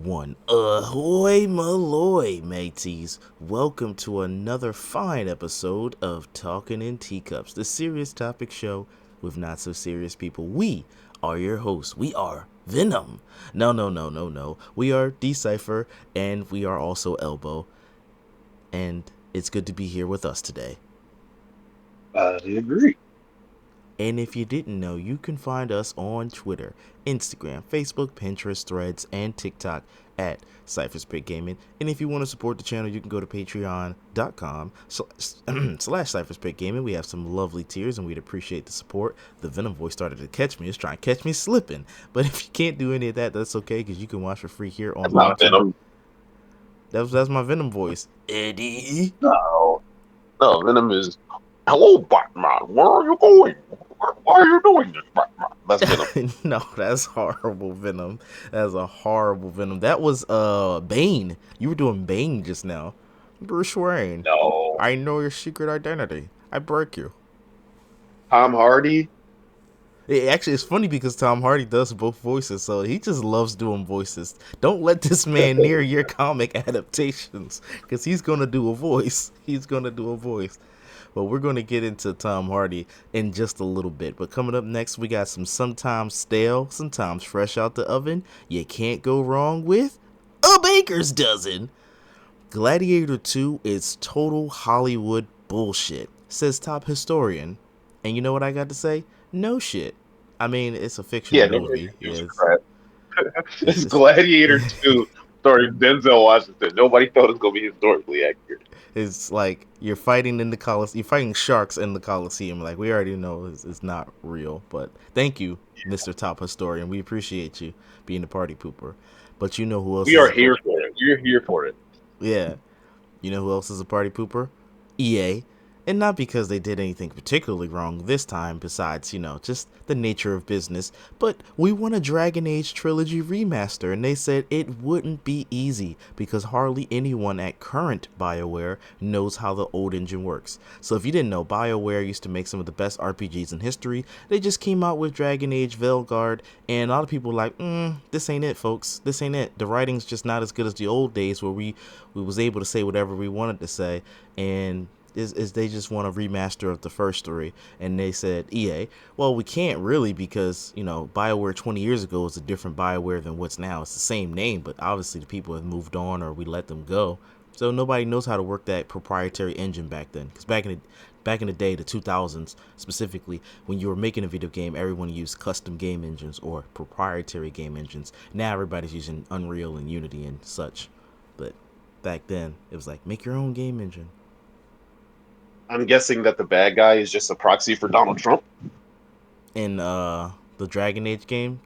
everyone. Ahoy, Maloy, mateys. Welcome to another fine episode of Talking in Teacups, the serious topic show with not so serious people. We are your hosts. We are Venom. No. We are Decipher, and we are also Elbow. And it's good to be here with us today. I agree. And if you didn't know, you can find us on Twitter, Instagram, Facebook, Pinterest, Threads, and TikTok at CypherSpit Gaming. And if you want to support the channel, you can go to patreon.com slash CypherSpit Gaming. We have some lovely tiers, and we'd appreciate the support. The Venom voice started to catch me. It's trying to catch me slipping. But if you can't do any of that, that's okay, because you can watch for free here on That's not YouTube. Venom. That's my Venom voice. Eddie. No. No, Venom is, hello, Batman. Where are you going? Why are you doing this, Batman? That's Venom. No, that's horrible Venom. That's a horrible Venom. That was Bane. You were doing Bane just now. Bruce Wayne. No. I know your secret identity. I break you. Tom Hardy? Actually, it's funny because Tom Hardy does both voices, so he just loves doing voices. Don't let this man near your comic adaptations, because he's gonna do a voice. He's gonna do a voice. But we're going to get into Tom Hardy in just a little bit. But coming up next, we got some sometimes stale, sometimes fresh out the oven. You can't go wrong with a baker's dozen. Gladiator 2 is total Hollywood bullshit, says top historian. And you know what I got to say? No shit. I mean, it's a fictional Yeah, nobody movie. gives a Yes, crap. It's it's Gladiator 2 starring Denzel Washington. Nobody thought it was going to be historically accurate. it's like you're fighting in the Coliseum. You're fighting sharks in the Coliseum. Like, we already know it's not real. But thank you, Mr. Top Historian. We appreciate you being a party pooper. But you know who else We are is? here for it. We're here for it. Yeah, you know who else is a party pooper? EA. And not because they did anything particularly wrong this time, besides, just the nature of business, but we want a Dragon Age Trilogy remaster, and they said it wouldn't be easy because hardly anyone at current BioWare knows how the old engine works. So if you didn't know, BioWare used to make some of the best RPGs in history. They just came out with Dragon Age Veilguard, and a lot of people were like, this ain't it, folks. This ain't it. The writing's just not as good as the old days where we was able to say whatever we wanted to say, and is they just want a remaster of the first three. And they said, EA, well, we can't really because, BioWare 20 years ago was a different BioWare than what's now. It's the same name, but obviously the people have moved on or we let them go. So nobody knows how to work that proprietary engine back then. Because back in the day, the 2000s specifically, when you were making a video game, everyone used custom game engines or proprietary game engines. Now everybody's using Unreal and Unity and such. But back then, it was like, make your own game engine. I'm guessing that the bad guy is just a proxy for Donald Trump. In the Dragon Age game.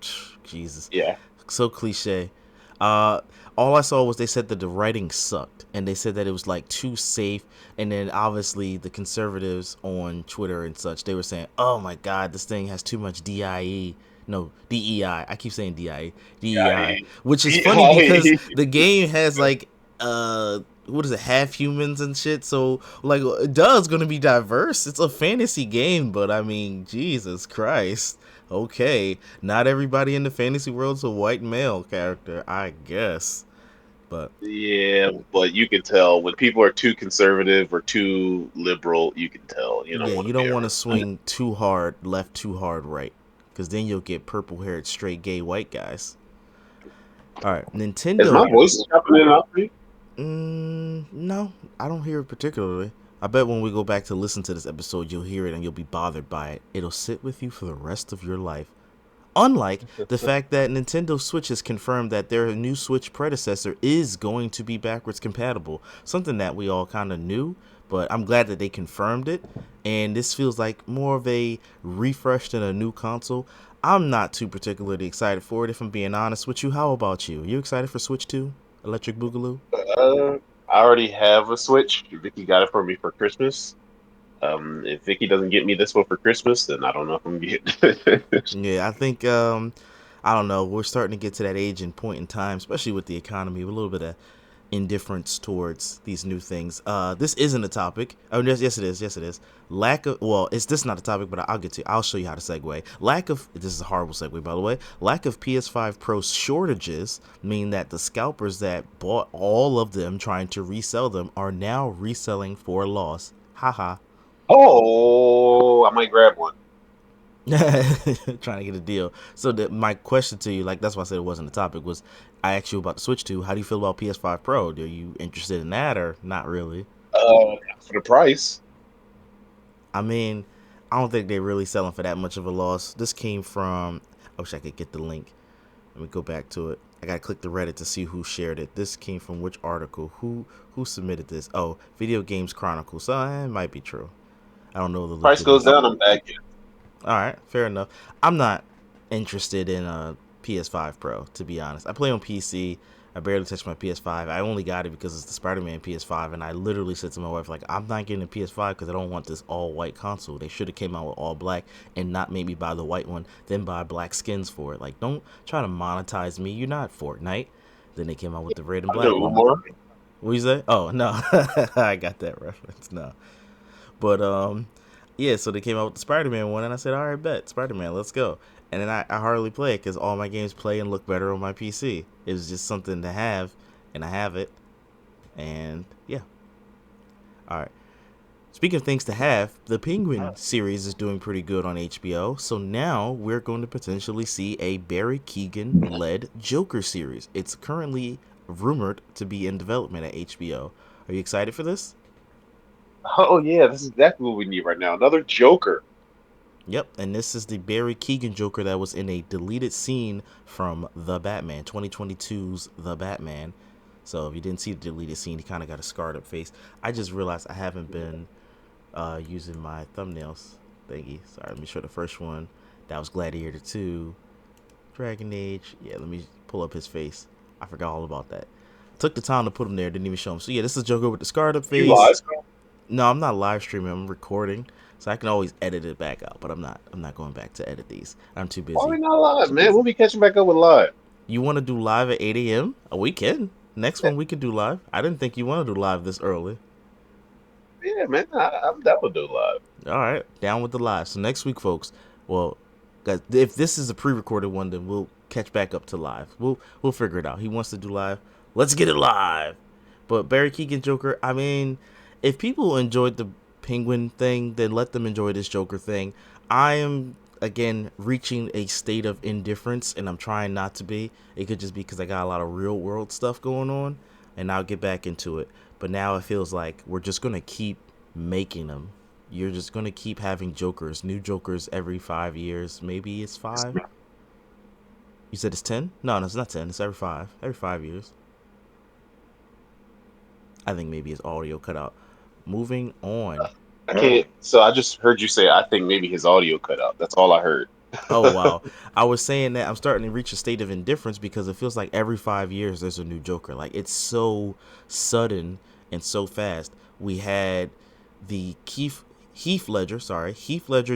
Jesus, Yeah. so cliche. Uh, all I saw was they said that the writing sucked, and they said that it was like too safe. And then obviously the conservatives on Twitter and such, they were saying, "Oh my God, this thing has too much DIE." No, DEI. I keep saying DIE. DEI, which is funny because Yeah. the game has like what is it, half humans and shit, so like it's gonna be diverse. It's a fantasy game, but I mean, Jesus Christ. Okay, not everybody in the fantasy world's a white male character, I guess, but Yeah, but you can tell when people are too conservative or too liberal, you can tell you don't yeah, want you to be don't want to around. swing too hard left, too hard right, because then you'll get purple haired straight gay white guys. All right, Is my Nintendo. voice chopping in and out for you? No, I don't hear it particularly. I bet when we go back to listen to this episode, you'll hear it and you'll be bothered by it. It'll sit with you for the rest of your life. Unlike the fact that Nintendo Switch has confirmed that their new Switch predecessor is going to be backwards compatible. Something that we all kind of knew, but I'm glad that they confirmed it. And this feels like more of a refresh than a new console. I'm not too particularly excited for it, if I'm being honest with you. How about you? You excited for Switch 2? Electric Boogaloo? I already have a Switch. Vicky got it for me for Christmas. If Vicky doesn't get me this one for Christmas, then I don't know if I'm gonna get it. Yeah, I think I don't know. We're starting to get to that age and point in time, especially with the economy. A little bit of indifference towards these new things. This isn't a topic. Oh, yes, it is. Yes, it is. Lack of, well, it's this not a topic, but I'll get to. I'll show you how to segue. Lack of, this is a horrible segue, by the way. Lack of PS5 Pro shortages mean that the scalpers that bought all of them, trying to resell them, are now reselling for a loss. Haha. Oh, I might grab one. Trying to get a deal. So my question to you, like that's why I said it wasn't a topic, was I asked you about the Switch 2. How do you feel about PS5 Pro? Are you interested in that or not really? For the price. I mean, I don't think they're really selling for that much of a loss. This came from. I wish I could get the link. Let me go back to it. I gotta click the Reddit to see who shared it. This came from which article? Who submitted this? Oh, Video Games Chronicle. So it might be true. I don't know the Price goes legitimacy. down, I'm back in. All right, fair enough. I'm not interested in a PS5 Pro, to be honest. I play on PC. I barely touch my PS5. I only got it because it's the Spider-Man PS5, and I literally said to my wife, like, I'm not getting a PS5 because I don't want this all-white console. They should have came out with all black and not maybe buy the white one, then buy black skins for it. Like, don't try to monetize me. You're not Fortnite. Then they came out with the red and I know black one. Umar. What you say? Oh no, I got that reference. No, but yeah. So they came out with the Spider-Man one, and I said, "All right, bet Spider-Man, let's go." And then I hardly play it because all my games play and look better on my PC. It was just something to have, and I have it. And yeah, all right. Speaking of things to have, the Penguin series is doing pretty good on HBO. So now we're going to potentially see a Barry Keoghan-led Joker series. It's currently rumored to be in development at HBO. Are you excited for this? Oh yeah, this is exactly what we need right now. Another Joker. Yep, and this is the Barry Keoghan Joker that was in a deleted scene from The Batman, 2022's The Batman. So if you didn't see the deleted scene, he kind of got a scarred up face. I just realized I haven't been using my thumbnails thingy. Sorry, let me show the first one. That was Gladiator 2, Dragon Age. Yeah, let me pull up his face. I forgot all about that. Took the time to put him there, didn't even show him. So yeah, this is Joker with the scarred up You face. live? No, I'm not live streaming. I'm recording, so I can always edit it back out. But I'm not. I'm not going back to edit these. I'm too Why are busy. we not live, man? We'll be catching back up with live. You want to do live at 8 a.m.? Oh, we can. Next one we can do live. I didn't think you want to do live this early. Yeah, man, I'm down to do live. All right, down with the live. So next week, folks. Well, guys, if this is a pre-recorded one, then we'll catch back up to live. We'll figure it out. He wants to do live. Let's get it live. But Barry Keoghan Joker. I mean, if people enjoyed the Penguin thing, then let them enjoy this Joker thing. I am again reaching a state of indifference, and I'm trying not to be. It could just be because I got a lot of real world stuff going on, and I'll get back into it. But now it feels like we're just gonna keep making them. You're just gonna keep having Jokers, new Jokers every 5 years. Maybe it's five. You said it's 10? No, it's not 10. It's every five. Every 5 years. I think maybe his audio cut out. Moving on. I can't. So I just heard you say I think maybe his audio cut out. That's all I heard. Oh wow. I was saying that I'm starting to reach a state of indifference because it feels like every 5 years there's a new Joker. Like it's so sudden and so fast. We had the Heath Ledger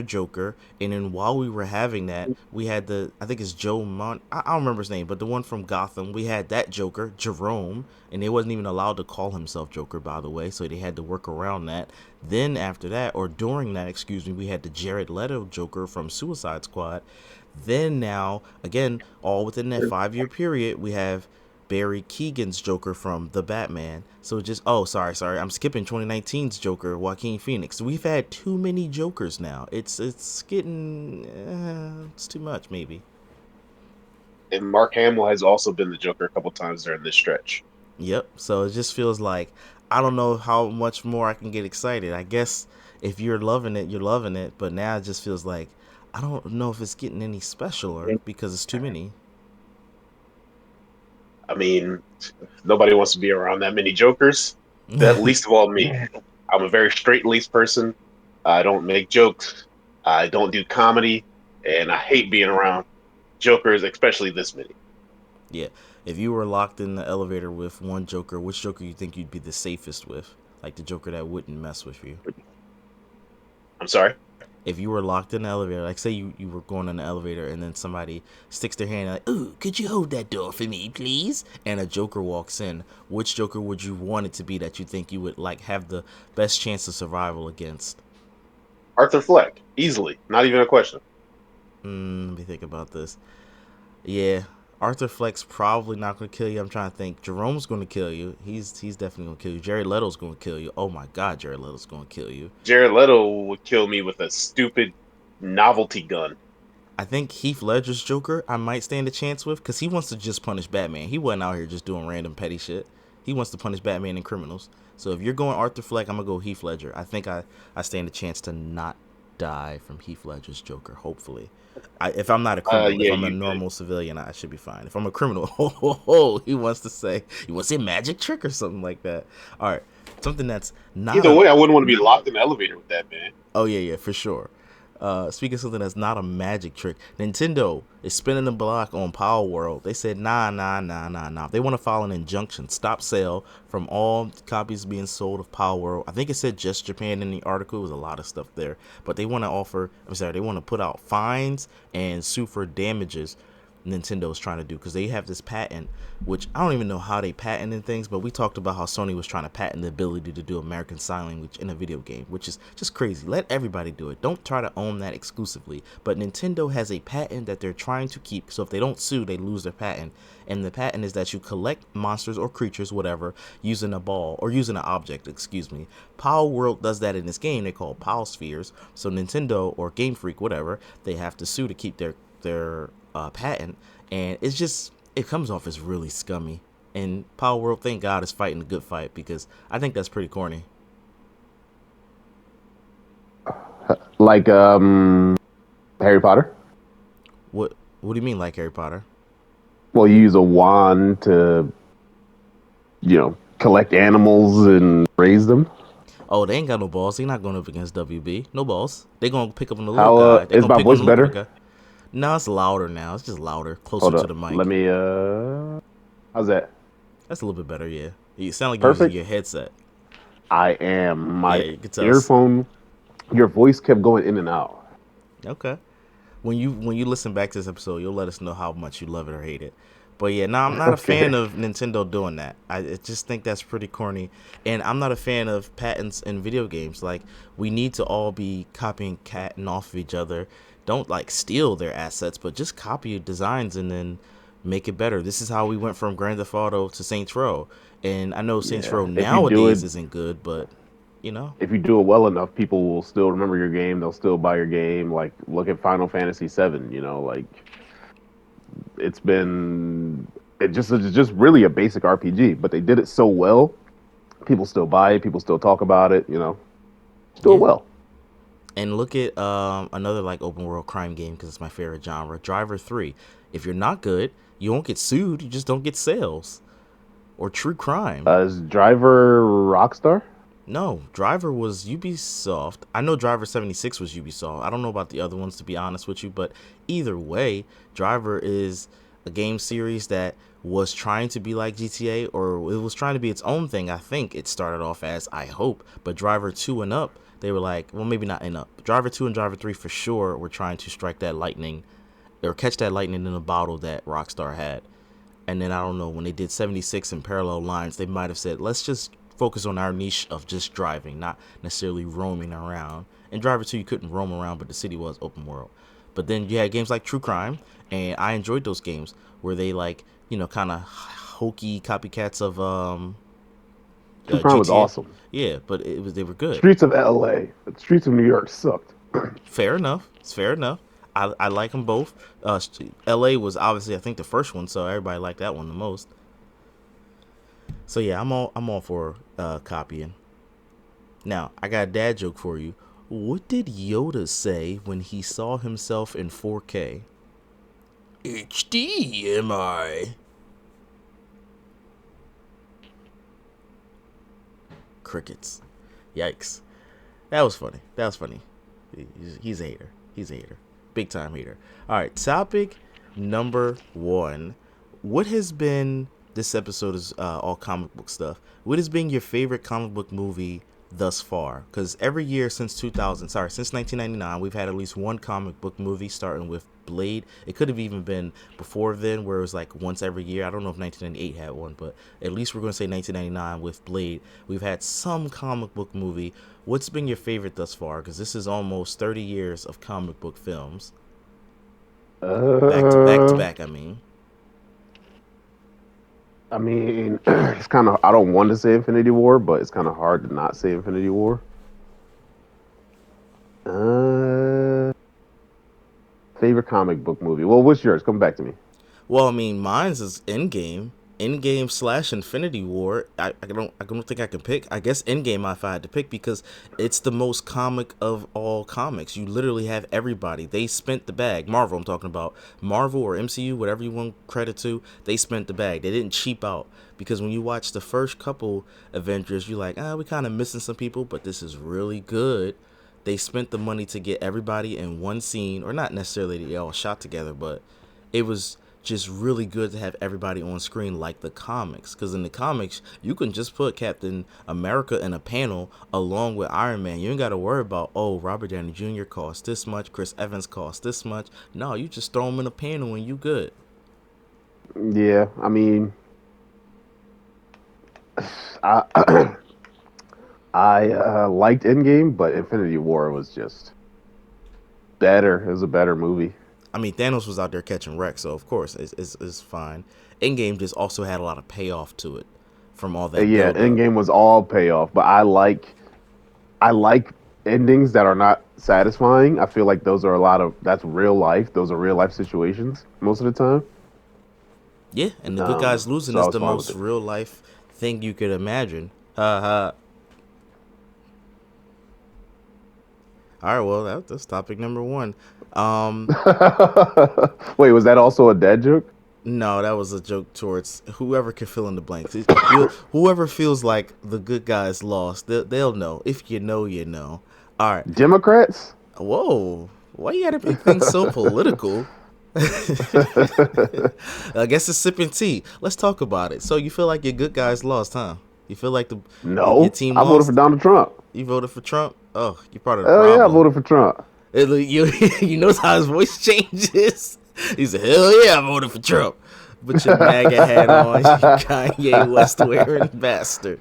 Joker, and then while we were having that, we had the I think it's I don't remember his name, but the one from Gotham. We had that Joker, Jerome, and they wasn't even allowed to call himself Joker, by the way, so they had to work around that. Then after that, or during that, excuse me, we had the Jared Leto Joker from Suicide Squad. Then now, again, all within that 5 year period, we have Barry Keoghan's Joker from The Batman. So just sorry, I'm skipping 2019's Joker, Joaquin Phoenix. We've had too many Jokers now. It's getting it's too much maybe. And Mark Hamill has also been the Joker a couple times during this stretch. Yep. So it just feels like I don't know how much more I can get excited. I guess if you're loving it, you're loving it. But now it just feels like I don't know if it's getting any specialer because it's too many. I mean, nobody wants to be around that many Jokers. That least of all me. I'm a very straight laced person. I don't make jokes. I don't do comedy, and I hate being around Jokers, especially this many. Yeah. If you were locked in the elevator with one Joker, which Joker you think you'd be the safest with? Like the Joker that wouldn't mess with you. I'm sorry. if you were locked in the elevator, like say you were going in the elevator and then somebody sticks their hand like, ooh, could you hold that door for me, please? And a Joker walks in, which Joker would you want it to be that you think you would like have the best chance of survival against? Arthur Fleck, easily, not even a question. Let me think about this. Yeah, Arthur Fleck's probably not gonna kill you. I'm trying to think. Jerome's gonna kill you. He's definitely gonna kill you. Jared Leto's gonna kill you. Oh my God, Jared Leto's gonna kill you. Jared Leto would kill me with a stupid novelty gun. I think Heath Ledger's Joker I might stand a chance with because he wants to just punish Batman. He wasn't out here just doing random petty shit. He wants to punish Batman and criminals. So if you're going Arthur Fleck, I'm gonna go Heath Ledger. I think I stand a chance to not die from Heath Ledger's Joker. Hopefully, if I'm not a criminal, if Yeah, I'm a you did. normal civilian, I should be fine. If I'm a criminal, he wants to say magic trick or something like that. All right, something that's not Either a way, I wouldn't want to be locked in the elevator with that man. Oh yeah, for sure. Speaking of something that's not a magic trick, Nintendo is spinning the block on Power World. They said nah. They want to file an injunction, stop sale from all copies being sold of Power World. I think it said just Japan in the article. It was a lot of stuff there, but they want to they want to put out fines and sue for damages. Nintendo is trying to do because they have this patent, which I don't even know how they patented things, but we talked about how Sony was trying to patent the ability to do American Sign Language in a video game, which is just crazy. Let everybody do it. Don't try to own that exclusively. But Nintendo has a patent that they're trying to keep, so if they don't sue, they lose their patent. And the patent is that you collect monsters or creatures, whatever, using a ball or using an object, Power World does that in this game. They're called Power Spheres. So Nintendo or Game Freak, whatever, they have to sue to keep their patent, and it comes off as really scummy. And Power World, thank God, is fighting a good fight because I think that's pretty corny. Like Harry Potter. What do you mean, like Harry Potter? Well, you use a wand to, collect animals and raise them. Oh, they ain't got no balls. They're not going up against WB. No balls. They gonna pick up on the little How guy. They is gonna my pick on voice the little better? guy. No, it's louder now. It's just louder, closer Hold to up. the mic. Let me. How's that? That's a little bit better. Yeah, you sound like you're using Perfect. your headset. I am. Yeah, My you can tell. earphone. Your voice kept going in and out. Okay. When you listen back to this episode, you'll let us know how much you love it or hate it. But yeah, no, I'm not a fan Okay. of Nintendo doing that. I just think that's pretty corny, and I'm not a fan of patents in video games. Like, we need to all be copying cat and off of each other. Don't like steal their assets, but just copy designs and then make it better. This is how we went from Grand Theft Auto to Saints Row, and I know Saints Yeah. Row nowadays isn't good, but you know, If you do it well enough, people will still remember your game. They'll still buy your game. Like, look at Final Fantasy VII. Like it's been it's just really a basic RPG, but they did it so well. People still buy it. People still talk about it. Still yeah. well. And look at another like open world crime game because it's my favorite genre, Driver 3. If you're not good, you won't get sued. You just don't get sales. Or True Crime. Is Driver Rockstar? No, Driver was Ubisoft. I know Driver 76 was Ubisoft. I don't know about the other ones, to be honest with you. But either way, Driver is a game series that was trying to be like GTA, or it was trying to be its own thing. I think it started off as, I hope. But Driver 2 and up, they were like, well, maybe not and up. Driver 2 and Driver 3 for sure were trying to strike that lightning, or catch that lightning in a bottle that Rockstar had. And then I don't know, when they did 76 and Parallel Lines, they might have said, let's just focus on our niche of just driving, not necessarily roaming around. In Driver 2, you couldn't roam around, but the city was open world. But then you had games like True Crime, and I enjoyed those games where they like, kind of hokey copycats of True Crime was GTA. awesome. Yeah, but they were good. Streets of LA, the streets of New York sucked. Fair enough. It's fair enough. I like them both. LA was obviously I think the first one, so everybody liked that one the most. So yeah, I'm all for copying. Now I got a dad joke for you. What did Yoda say when he saw himself in 4K? HD, am I? Crickets. Yikes. That was funny. He's a hater. Big time hater. All right, topic number 1. What has been, this episode is all comic book stuff. What has been your favorite comic book movie thus far? Because every year since 1999, we've had at least one comic book movie, starting with Blade. It could have even been before then, where it was like once every year. I don't know if 1998 had one, but at least we're going to say 1999 with Blade. We've had some comic book movie. What's been your favorite thus far? Because this is almost 30 years of comic book films. Back to Uh, back, I mean. I mean, it's kind of. I don't want to say Infinity War, but it's kind of hard to not say Infinity War. Uh, Favorite comic book movie. Well, what's yours? Come back to me. Well, I mean, mine's is Endgame. Endgame slash Infinity War. I don't think I can pick. I guess Endgame if I had to pick, because it's the most comic of all comics. You literally have everybody. They spent the bag. Marvel, I'm talking about. Marvel or MCU, whatever you want credit to, they spent the bag. They didn't cheap out. Because when you watch the first couple Avengers, you're like, we kind of missing some people, but this is really good. They spent the money to get everybody in one scene, or not necessarily they all shot together, but it was just really good to have everybody on screen like the comics. Because in the comics, you can just put Captain America in a panel along with Iron Man. You ain't got to worry about, Robert Downey Jr. costs this much, Chris Evans costs this much. No, you just throw them in a panel and you good. Yeah, I mean, I I liked Endgame, but Infinity War was just better. It was a better movie. I mean, Thanos was out there catching wreck, so of course it's fine. Endgame just also had a lot of payoff to it from all that Yeah, build up. Endgame was all payoff, but I like endings that are not satisfying. I feel like those are a lot of that's real life. Those are real life situations most of the time. Yeah, and the good guys losing So I is was the fine with most it. real life thing you could imagine. Ha ha. All right, well that's topic number one. Um, Wait, was that also a dad joke? no, that was a joke towards whoever can fill in the blanks. Whoever feels like the good guys lost, they'll know. If you know, you know. All right. Democrats? Whoa, why you gotta make things so political? I guess it's sipping tea. Let's talk about it. So you feel like your good guys lost, huh? You feel like your No, team I voted for lost? Donald Trump. You voted for Trump? Oh, you're part of the Hell yeah, I problem. voted for Trump. You you notice how his voice changes? He said, "Hell yeah, I voted for Trump." Put your MAGA hat on, you Kanye West wearing bastard.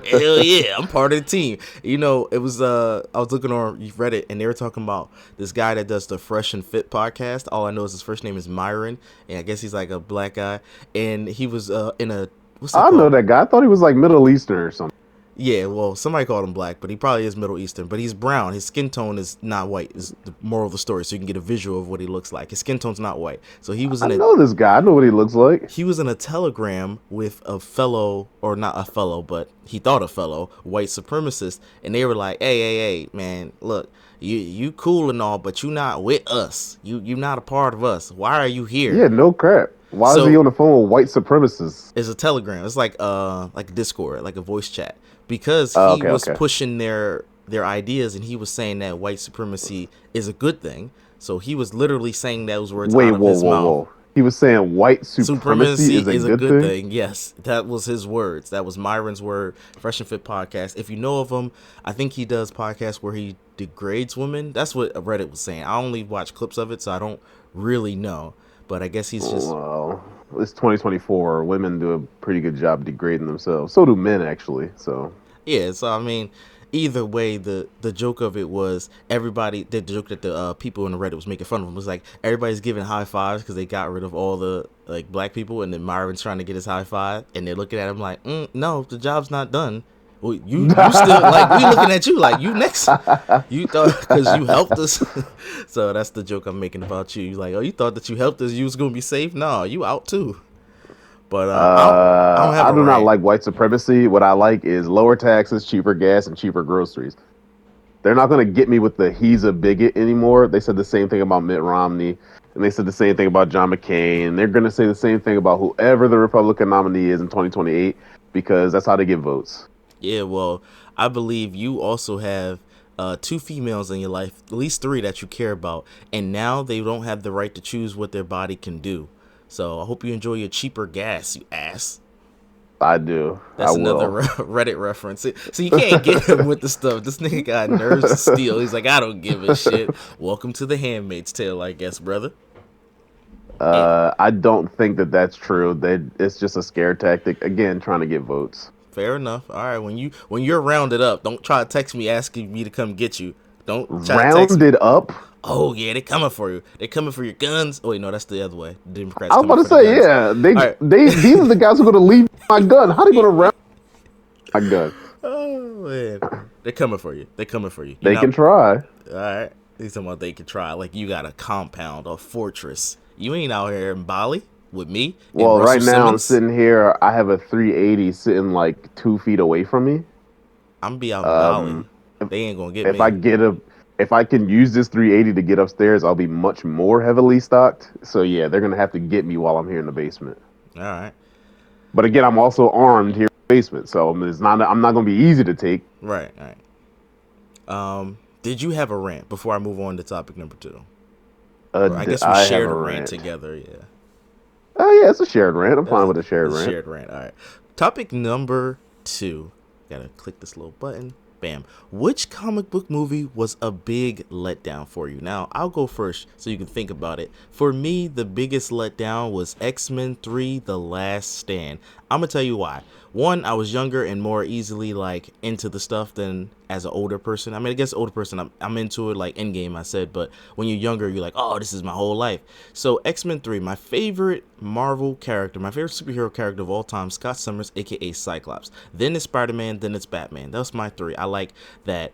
Hell yeah, I'm part of the team. You know, it was I was looking on Reddit and they were talking about this guy that does the Fresh and Fit podcast. All I know is his first name is Myron, and I guess he's like a black guy. And he was in a what's it I know called? that guy. I thought he was like Middle Eastern or something. Yeah, well, somebody called him black, but he probably is Middle Eastern. But he's brown. His skin tone is not white. Is the moral of the story, so you can get a visual of what he looks like. His skin tone's not white. So I know this guy. I know what he looks like. he was in a telegram with a fellow, or not a fellow, but he thought a fellow white supremacist, and they were like, hey, man, look, you cool and all, but you not with us. You not a part of us. Why are you here? Yeah, no crap. Why is he So on the phone with white supremacists? it's a telegram. It's like Discord, like a voice chat, because Oh, he okay, was okay. pushing their ideas, and he was saying that white supremacy is a good thing. So he was literally saying those words Wait, out of whoa, his whoa, mouth. whoa. He was saying white supremacy Supremacy is a is a good good thing? thing. Yes, that was his words. That was Myron's word. Fresh and Fit podcast. If you know of him, I think he does podcasts where he degrades women. That's what Reddit was saying. I only watch clips of it, so I don't really know. But I guess he's just Well, it's 2024. Women do a pretty good job degrading themselves. So do men, actually. So, yeah. So I mean, either way, the joke of it was everybody. The joke that the people in the Reddit was making fun of him was like everybody's giving high fives because they got rid of all the like black people, and then Myron's trying to get his high five, and they're looking at him like, no, the job's not done. Well, you still like we looking at you like you next. You thought because you helped us. So that's the joke I'm making about you. You like, oh, you thought that you helped us, you was gonna be safe. No, you out too. But I don't have I a do not rant. like white supremacy. What I like is lower taxes, cheaper gas, and cheaper groceries. They're not going to get me with the he's a bigot anymore. They said the same thing about Mitt Romney, and they said the same thing about John McCain. And they're going to say the same thing about whoever the Republican nominee is in 2028 because that's how they get votes. Yeah, well, I believe you also have two females in your life, at least three that you care about, and now they don't have the right to choose what their body can do. So I hope you enjoy your cheaper gas, you ass. I do. I That's another will. Reddit reference. So you can't get him with the stuff. This nigga got nerves of steel. He's like, I don't give a shit. Welcome to the Handmaid's Tale, I guess, brother. And I don't think that that's true. It's just a scare tactic. Again, trying to get votes. fair enough. All right, when you're rounded up, don't try to text me asking me to come get you. Don't try to text me. Rounded up. Oh yeah, they coming for you. They coming for your guns. Oh wait, no, that's the other way. The Democrats I was coming about to for the say, guns. yeah. All right. These are the guys who are gonna leave my gun. How they gonna round my gun? Oh man, they're coming for you. They're coming for you. You're They not. can try. All right. He's talking about they can try. Like you got a compound, a fortress. You ain't out here in Bali with me and Well, Russell right now I'm Simmons. sitting here. I have a 380 sitting like 2 feet away from me. I'm gonna be out in Bali. Um, They ain't gonna get if I me. get a, if I can use this 380 to get upstairs, I'll be much more heavily stocked. So yeah, they're gonna have to get me while I'm here in the basement. All right. But again, I'm also armed here in the basement, so it's not. I'm not gonna be easy to take. Right. All right. Did you have a rant before I move on to topic number 2? Or I guess we I have shared a a rant rant. together. Yeah. Oh yeah, it's a shared rant. I'm fine with a shared It's a rant. shared rant. All right. Topic number 2. Gotta click this little button. Bam. Which comic book movie was a big letdown for you? Now, I'll go first so you can think about it. For me, the biggest letdown was X-Men 3: The Last Stand. I'm gonna tell you why. One, I was younger and more easily like into the stuff than as an older person. I mean, I guess older person, I'm into it like Endgame, I said, but when you're younger, you're like, oh, this is my whole life. So X-Men 3, my favorite Marvel character, my favorite superhero character of all time, Scott Summers, aka Cyclops. Then it's Spider-Man, then it's Batman. That was my 3. I like that.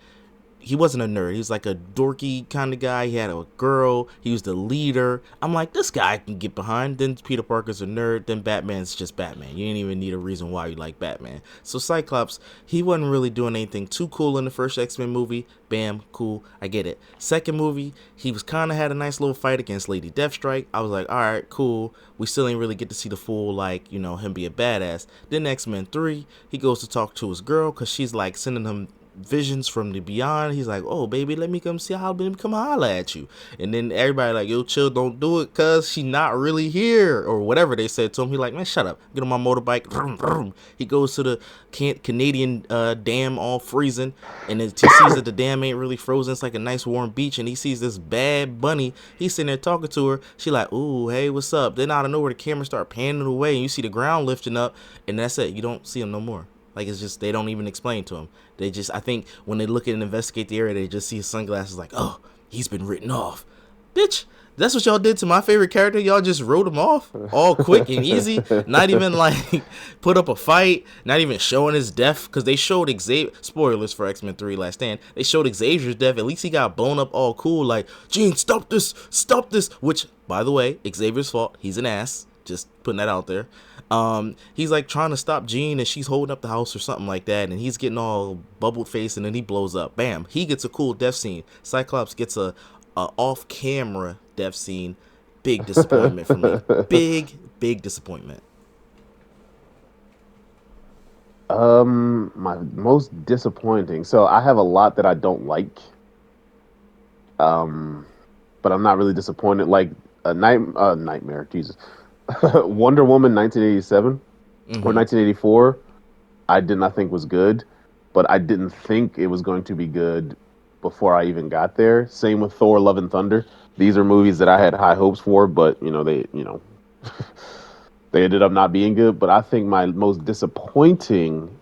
He wasn't a nerd. He was like a dorky kind of guy. He had a girl. He was the leader. I'm like, this guy I can get behind. Then Peter Parker's a nerd. Then Batman's just Batman. You didn't even need a reason why you like Batman. So Cyclops, he wasn't really doing anything too cool in the first X-Men movie. Bam, cool. I get it. Second movie, he was kind of had a nice little fight against Lady Deathstrike. I was like, all right, cool. We still ain't really get to see the full, like, him be a badass. Then X-Men 3, he goes to talk to his girl because she's like sending him visions from the beyond. He's like, oh baby, let me come see how, let me come holla at you. And then everybody like, yo, chill, don't do it cause she not really here or whatever they said to him. He like, man, shut up, get on my motorbike. Vroom, vroom. He goes to the Canadian dam all freezing, and then he sees that the dam ain't really frozen. It's like a nice warm beach, and he sees this bad bunny. He's sitting there talking to her. She like, ooh, hey, what's up? Then out of nowhere the camera start panning away and you see the ground lifting up, and that's it. You don't see him no more. Like, it's just, they don't even explain to him. They just, I think when they look at and investigate the area, they just see his sunglasses like, oh, he's been written off. Bitch, that's what y'all did to my favorite character. Y'all just wrote him off all quick and easy. Not even like put up a fight. Not even showing his death. Because they showed Xavier, spoilers for X-Men 3 Last Stand. They showed Xavier's death. At least he got blown up all cool. Like, Jean, stop this. Stop this. Which, by the way, Xavier's fault. He's an ass. Just putting that out there. He's like trying to stop Jean and she's holding up the house or something like that, and he's getting all bubbled face and then he blows up. Bam, he gets a cool death scene. Cyclops gets a off camera death scene. Big disappointment for me. Big disappointment. My most disappointing. So I have a lot that I don't like. But I'm not really disappointed. Like Nightmare, Jesus. Wonder Woman 1987 or 1984, I did not think was good, but I didn't think it was going to be good before I even got there. Same with Thor: Love and Thunder. These are movies that I had high hopes for, but they ended up not being good. But I think my most disappointing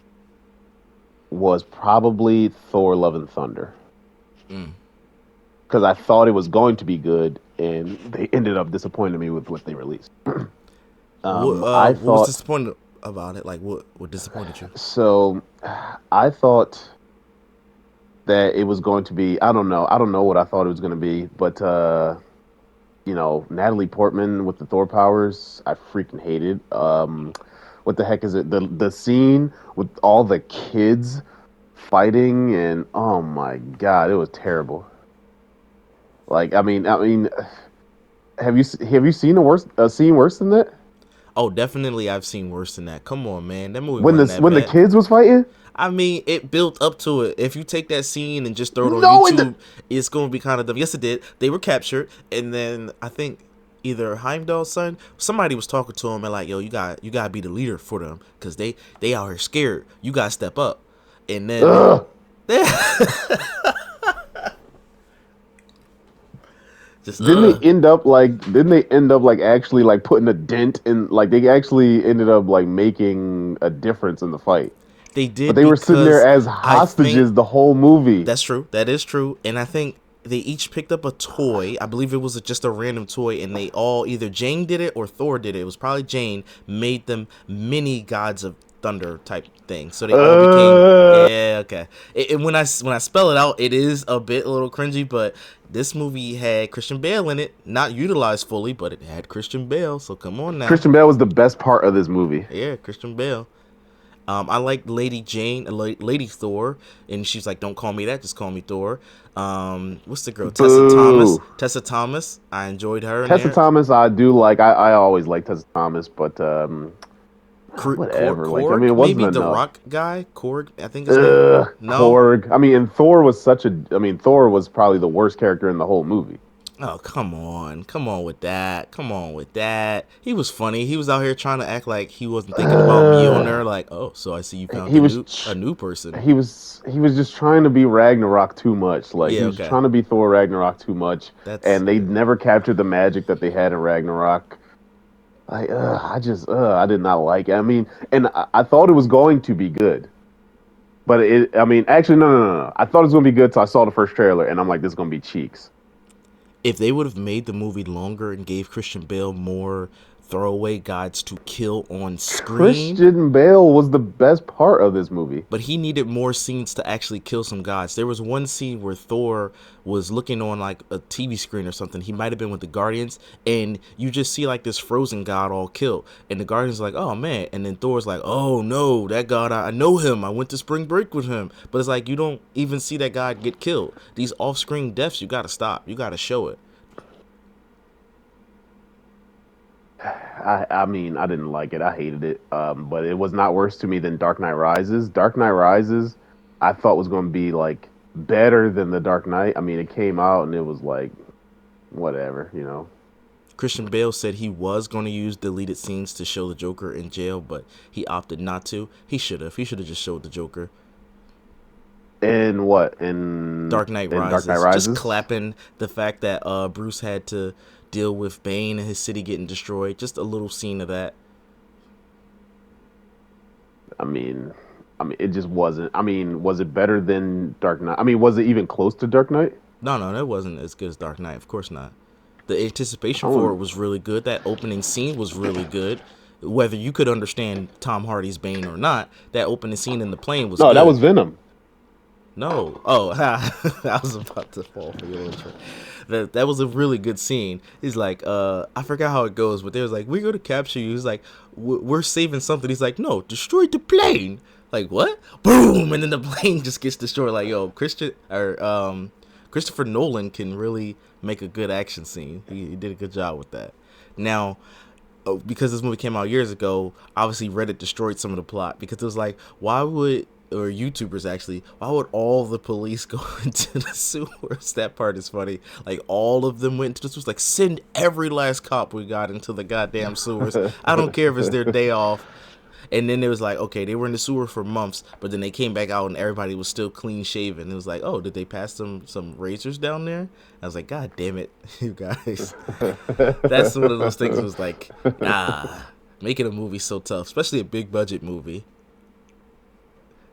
was probably Thor: Love and Thunder. Because I thought it was going to be good, and they ended up disappointing me with what they released. What was disappointed about it? Like, what disappointed you? So, I thought that it was going to be. I don't know what I thought it was going to be, but Natalie Portman with the Thor powers, I freaking hated. What the heck is it? The scene with all the kids fighting, and oh my god, it was terrible. Like, I mean, have you seen a scene worse than that? Oh, definitely, I've seen worse than that. Come on, man, that movie When wasn't that when the bad. kids was fighting? I mean, it built up to it. If you take that scene and just throw it on No, YouTube, it's going to be kind of dumb. Yes, it did. They were captured, and then I think either Heimdall's son, somebody was talking to him and like, yo, you gotta be the leader for them because they out here scared. You gotta step up. And then Ugh. just Didn't they end up like actually like putting a dent in, like they actually ended up like making a difference in the fight? they But did they were sitting there because as I think hostages the whole movie. that's true. That is true. And I think they each picked up a toy. I believe it was just a random toy, and they all either Jane did it or Thor did it. It was probably Jane made them mini gods of thunder type thing. So they all became yeah okay. And when I spell it out, it is a little cringy, but this movie had Christian Bale in it, not utilized fully, but it had Christian Bale. So come on now, Christian Bale was the best part of this movie. yeah, Christian Bale. I like Lady Jane, Lady Thor, and she's like, "Don't call me that, just call me Thor." What's the girl? Tessa Thomas. Boo. Tessa Thomas. I enjoyed her in Tessa there. Thomas, I do like. I always like Tessa Thomas, but whatever. Like, I mean, Korg, it wasn't maybe the enough. Rock guy. Korg, I think his name. No. Korg. I mean, and Thor was such a. I mean, Thor was probably the worst character in the whole movie. Oh, come on with that. Come on with that. He was funny. He was out here trying to act like he wasn't thinking about Mjolnir. Like, oh, so I see you found He a new person. he was just trying to be Ragnarok too much. Like Yeah, he was okay. trying to be Thor Ragnarok too much, That's and they never captured the magic that they had in Ragnarok. Like, I did not like it. I mean, and I thought it was going to be good, but I mean, actually, no. I thought it was going to be good till I saw the first trailer, and I'm like, this is going to be cheeks. if they would have made the movie longer and gave Christian Bale more throwaway guides to kill on screen, Christian Bale was the best part of this movie. but he needed more scenes to actually kill some gods. There was one scene where Thor was looking on like a TV screen or something. He might have been with the Guardians, and you just see like this frozen god all killed, and the Guardians are like, oh man, and then Thor's like, oh no, that god, I know him. I went to spring break with him. But it's like you don't even see that god get killed. These off-screen deaths, you gotta stop. You gotta show it. I mean, I didn't like it. I hated it. But it was not worse to me than Dark Knight Rises. Dark Knight Rises, I thought was going to be like better than the Dark Knight. I mean, it came out and it was like, whatever, you know. Christian Bale said he was going to use deleted scenes to show the Joker in jail, but he opted not to. He should have. He should have just showed the Joker. In what? In Dark Knight in Rises. Dark Knight Rises. Just clapping the fact that Bruce had to deal with Bane and his city getting destroyed. Just a little scene of that. I mean, it just wasn't. I mean, was it better than Dark Knight? I mean, was it even close to Dark Knight? No, that wasn't as good as Dark Knight. Of course not. The anticipation Oh. for it was really good. That opening scene was really good. Whether you could understand Tom Hardy's Bane or not, that opening scene in the plane was No, good. that was Venom. No. Oh, I was about to fall for your intro. That was a really good scene. He's like, I forgot how it goes, but they was like, we're going to capture you. He's like, we're saving something. He's like, no, destroy the plane. Like, what? Boom! And then the plane just gets destroyed. Like, yo, Christopher Nolan can really make a good action scene. He did a good job with that. Now, because this movie came out years ago, obviously Reddit destroyed some of the plot because it was like, why would YouTubers actually, why would all the police go into the sewers? That part is funny. Like, all of them went into the sewers. Like, send every last cop we got into the goddamn sewers. I don't care if it's their day off. And then it was like, okay, they were in the sewer for months, but then they came back out and everybody was still clean shaven. It was like, oh, did they pass some razors down there? I was like, God damn it, you guys. That's one of those things that was like, nah, making a movie so tough, especially a big budget movie.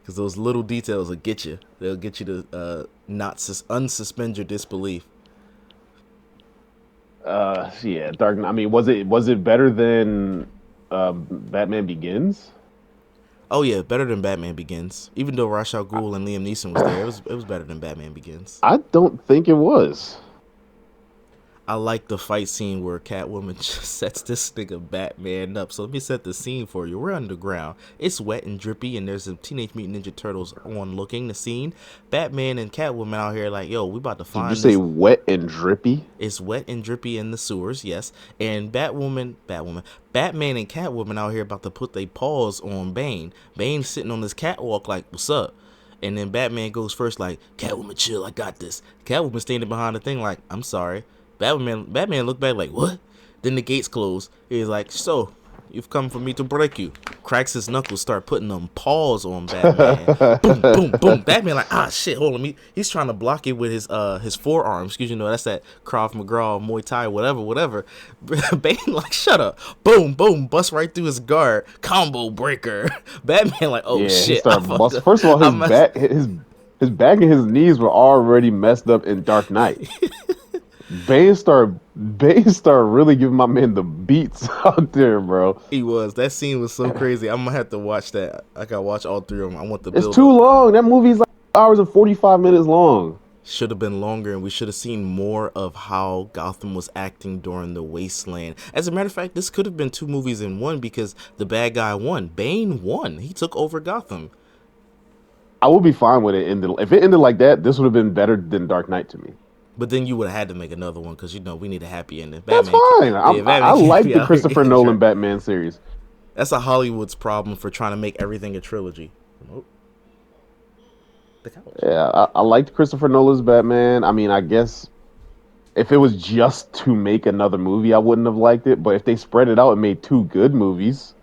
Because those little details will get you. They'll get you to not unsuspend your disbelief. Yeah, Dark Knight. I mean, was it better than Batman Begins? Oh yeah, better than Batman Begins. Even though Ra's al Ghul and Liam Neeson was there, it was better than Batman Begins. I don't think it was. I like the fight scene where Catwoman just sets this nigga Batman up. So let me set the scene for you. We're underground. It's wet and drippy, and there's some Teenage Mutant Ninja Turtles on looking the scene. Batman and Catwoman out here like, yo, we about to find Did you say wet and drippy? It's wet and drippy in the sewers, yes. And Batman and Catwoman out here about to put their paws on Bane. Bane's sitting on this catwalk like, what's up? And then Batman goes first like, Catwoman, chill, I got this. Catwoman standing behind the thing like, I'm sorry. Batman looked back like, what? Then the gates close. He's like, so, you've come for me to break you. Cracks his knuckles, start putting them paws on Batman. Boom, boom, boom. Batman like, shit, hold on. He's trying to block it with his forearms. Because, that's that Krav Maga, Muay Thai, whatever. Bane like, shut up. Boom, boom. Bust right through his guard. Combo breaker. Batman like, oh, Yeah, shit. he started bust. First of all, his back and his knees were already messed up in Dark Knight. Bane started really giving my man the beats out there, bro. He was. That scene was so crazy. I'm gonna have to watch that. I gotta watch all three of them. I want the It's build too up. long. That movie's like hours and 45 minutes long. Should have been longer, and we should have seen more of how Gotham was acting during the Wasteland. As a matter of fact, this could have been 2 movies in one because the bad guy won. Bane won. He took over Gotham. I would be fine with it ended. If it ended like that, this would have been better than Dark Knight to me. But then you would have had to make another one because we need a happy ending. That's fine. I like the Christopher Nolan Batman series. That's a Hollywood's problem for trying to make everything a trilogy. The couch. Yeah, I liked Christopher Nolan's Batman. I mean, I guess if it was just to make another movie, I wouldn't have liked it. But if they spread it out and made 2 good movies,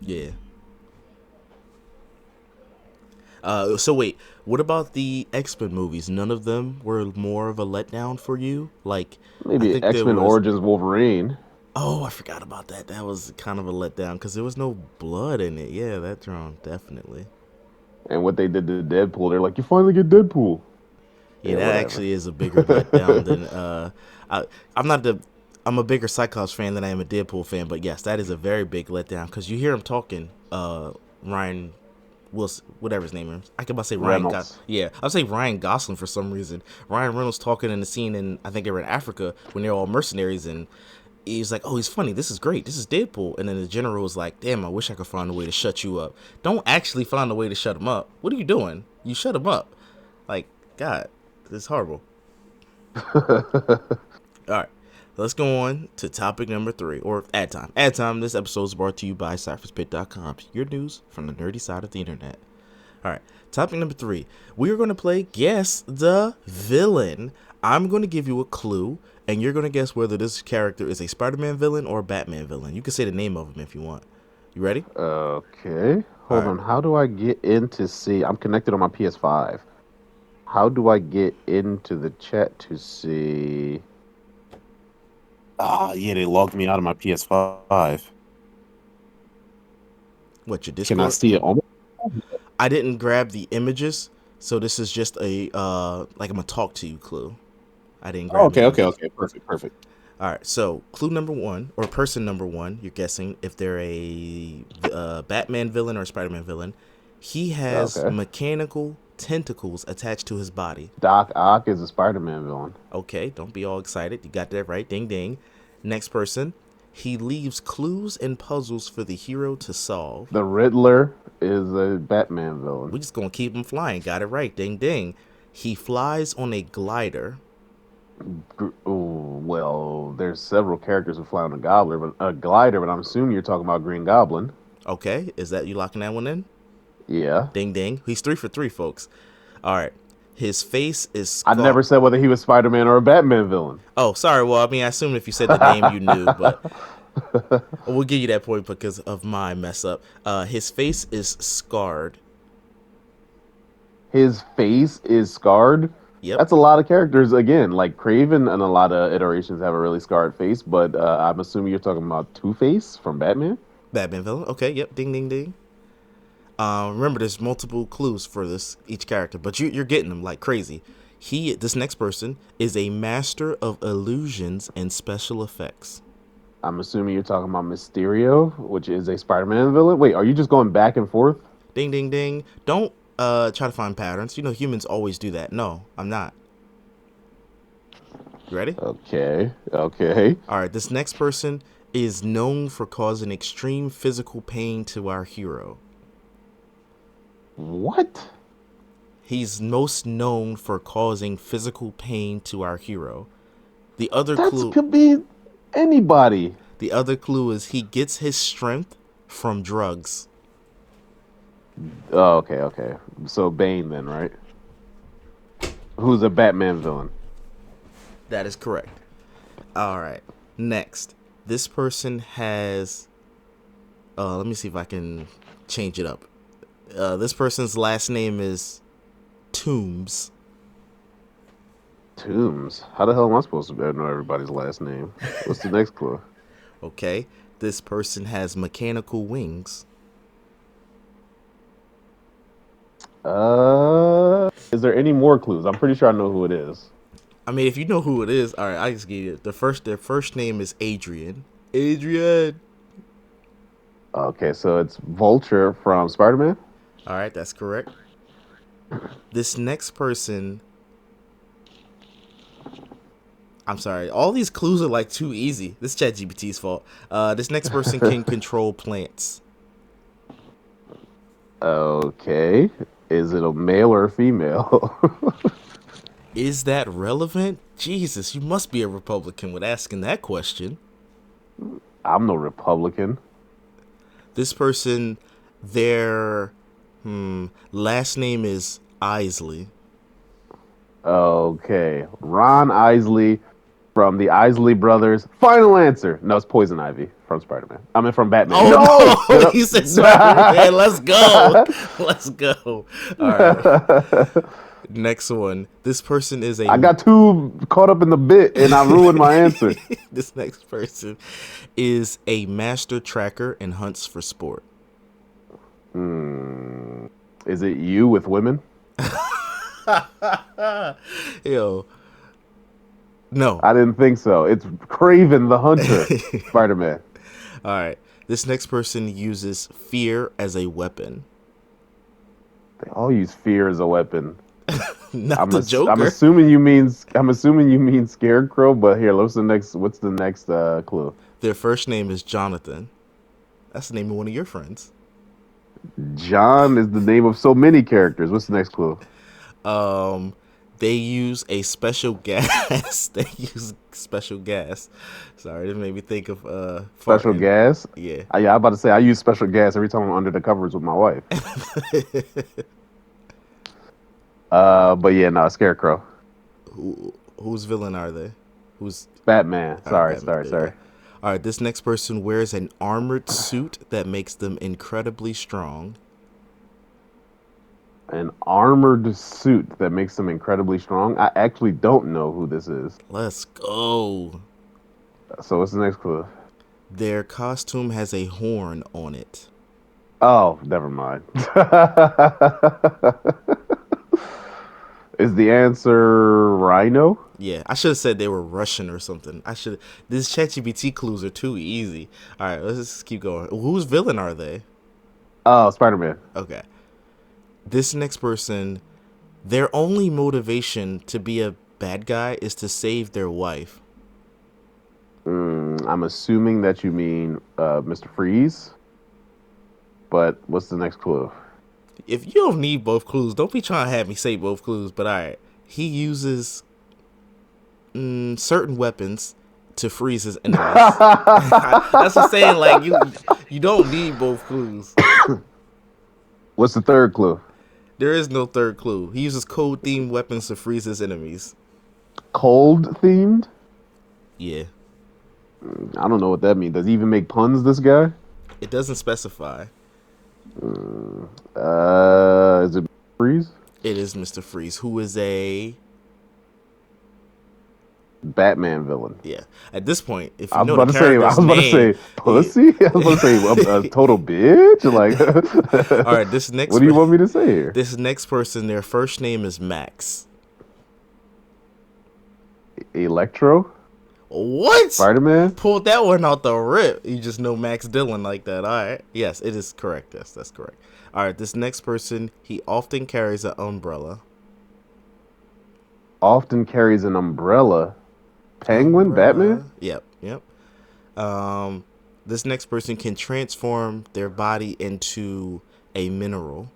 yeah. So wait, what about the X-Men movies? None of them were more of a letdown for you? Like maybe X-Men Origins Wolverine. Oh, I forgot about that. That was kind of a letdown because there was no blood in it. Yeah, that's wrong, definitely. And what they did to Deadpool, they're like, you finally get Deadpool. Yeah, that actually is a bigger letdown than I'm a bigger Cyclops fan than I am a Deadpool fan, but yes, that is a very big letdown because you hear him talking, Ryan Wilson, whatever his name is. I can about to say Ryan Gosling. I'll say Ryan Gosling for some reason. Ryan Reynolds talking in the scene, and I think they were in Africa when they're all mercenaries, and he's like, oh, he's funny. This is great. This is Deadpool. And then the general was like, damn, I wish I could find a way to shut you up. Don't actually find a way to shut him up. What are you doing? You shut him up. Like, God, this is horrible. All right. Let's go on to topic number 3, or ad time. Ad time. This episode is brought to you by CypherSpit.com. Your news from the nerdy side of the internet. All right. Topic number 3. We are going to play Guess the Villain. I'm going to give you a clue, and you're going to guess whether this character is a Spider-Man villain or a Batman villain. You can say the name of him if you want. You ready? Okay. Hold on. How do I get in to see? I'm connected on my PS5. How do I get into the chat to see? Yeah, they logged me out of my PS5. What, your Discord? Can I see it on? I didn't grab the images, so this is just a like I'm gonna talk to you clue. I didn't grab. Okay. Perfect. All right, so clue number 1 or person number 1, you're guessing if they're a Batman villain or a Spider-Man villain. He has mechanical tentacles attached to his body. Doc Ock is a Spider-Man villain. Okay, don't be all excited. You got that right. Ding ding. Next person. He leaves clues and puzzles for the hero to solve. The Riddler is a Batman villain. We're just going to keep him flying. Got it right. Ding, ding. He flies on a glider. Oh, well, there's several characters who fly on a glider, but I'm assuming you're talking about Green Goblin. Okay. Is that you locking that one in? Yeah. Ding, ding. He's 3 for 3, folks. All right. His face is... I never said whether he was Spider-Man or a Batman villain. Oh, sorry. Well, I mean, I assumed if you said the name, you knew, but we'll give you that point because of my mess up. His face is scarred. His face is scarred? Yep. That's a lot of characters. Again, like Kraven and a lot of iterations have a really scarred face, but I'm assuming you're talking about Two-Face from Batman? Batman villain. Okay, yep. Ding, ding, ding. Remember, there's multiple clues for each character, but you're getting them like crazy. This next person is a master of illusions and special effects. I'm assuming you're talking about Mysterio, which is a Spider-Man villain. Wait, are you just going back and forth? Ding, ding, ding. Don't try to find patterns. Humans always do that. No, I'm not. You ready? Okay. All right, this next person is known for causing extreme physical pain to our hero. What? He's most known for causing physical pain to our hero. The other clue could be anybody. The other clue is he gets his strength from drugs. Oh, okay. So Bane then, right? Who's a Batman villain? That is correct. All right. Next, this person has. Let me see if I can change it up. This person's last name is Toombs. Toombs. How the hell am I supposed to know everybody's last name? What's the next clue? Okay, this person has mechanical wings. Is there any more clues? I'm pretty sure I know who it is. I mean, if you know who it is, all right, I just gave you it. Their first name is Adrian. Adrian. Okay, so it's Vulture from Spider-Man. All right, that's correct. This next person. I'm sorry. All these clues are like too easy. This is ChatGPT's fault. This next person can control plants. Okay. Is it a male or a female? Is that relevant? Jesus, you must be a Republican with asking that question. I'm no Republican. This person, their last name is Isley. Okay. Ron Isley from the Isley Brothers. Final answer. No, it's Poison Ivy from Spider-Man. I mean, from Batman. Oh, no! He said Spider-Man. Let's go. Let's go. All right. Next one. This person is a... I got too caught up in the bit and I ruined my answer. This next person is a master tracker and hunts for sport. Is it you with women? Yo. No. I didn't think so. It's Kraven the Hunter, Spider-Man. All right. This next person uses fear as a weapon. They all use fear as a weapon. Not the Joker. I'm assuming you mean Scarecrow, but here, what's the next clue? Their first name is Jonathan. That's the name of one of your friends. John is the name of so many characters. What's the next clue? They use a special gas. They use special gas. Sorry, this made me think of special farting. Gas. Yeah. I'm about to say I use special gas every time I'm under the covers with my wife. But yeah, no, Scarecrow. Whose villain are they? Who's Batman? Sorry. All right, this next person wears an armored suit that makes them incredibly strong. An armored suit that makes them incredibly strong. I actually don't know who this is. Let's go. So what's the next clue? Their costume has a horn on it. Oh, never mind. Is the answer Rhino? Yeah, I should have said they were Russian or something. These ChatGPT clues are too easy. All right, let's just keep going. Whose villain are they? Oh, Spider-Man. Okay. This next person, their only motivation to be a bad guy is to save their wife. I'm assuming that you mean Mr. Freeze. But what's the next clue? If you don't need both clues, don't be trying to have me say both clues. But all right, he uses certain weapons to freeze his enemies. That's what I'm saying. Like you don't need both clues. What's the third clue? There is no third clue. He uses cold-themed weapons to freeze his enemies. Cold-themed? Yeah. I don't know what that means. Does he even make puns, this guy? It doesn't specify. Is it Freeze? It is Mr. Freeze, who is a Batman villain. Yeah. At this point, if you I know was the about to say pussy. Yeah. I was about to say a total bitch. Like, all right, this next. What do you want me to say here? This next person, their first name is Max. Electro. What? Spider-Man? Pulled that one out the rip. You just know Max Dillon like that. All right. Yes, it is correct. Yes, that's correct. All right, this next person, he often carries an umbrella. Often carries an umbrella. Penguin? Batman? Yep. This next person can transform their body into a mineral.